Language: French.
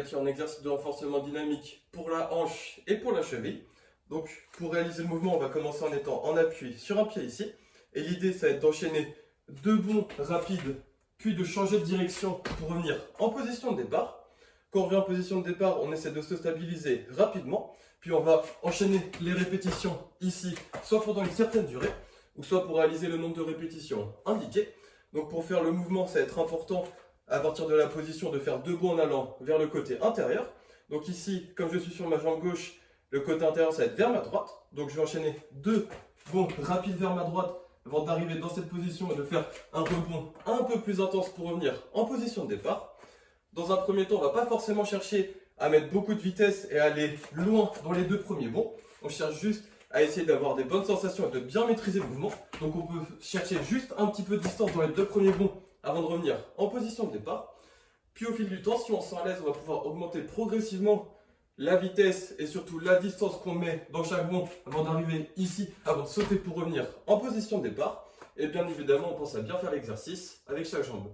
être un exercice de renforcement dynamique pour la hanche et pour la cheville. Donc pour réaliser le mouvement, on va commencer en étant en appui sur un pied ici. Et l'idée, ça va être d'enchaîner 2 bonds rapides, puis de changer de direction pour revenir en position de départ. Quand on revient en position de départ, on essaie de se stabiliser rapidement. Puis on va enchaîner les répétitions ici, soit pendant une certaine durée, ou soit pour réaliser le nombre de répétitions indiqué. Donc pour faire le mouvement, ça va être important à partir de la position de faire 2 bonds en allant vers le côté intérieur. Donc ici, comme je suis sur ma jambe gauche, le côté intérieur, ça va être vers ma droite. Donc je vais enchaîner 2 bonds rapides vers ma droite avant d'arriver dans cette position et de faire un rebond un peu plus intense pour revenir en position de départ. Dans un premier temps, on ne va pas forcément chercher à mettre beaucoup de vitesse et à aller loin dans les 2 premiers bonds. On cherche juste à essayer d'avoir des bonnes sensations et de bien maîtriser le mouvement. Donc on peut chercher juste un petit peu de distance dans les 2 premiers bonds avant de revenir en position de départ. Puis au fil du temps, si on se sent à l'aise, on va pouvoir augmenter progressivement la vitesse et surtout la distance qu'on met dans chaque bond avant d'arriver ici, avant de sauter pour revenir en position de départ. Et bien évidemment, on pense à bien faire l'exercice avec chaque jambe.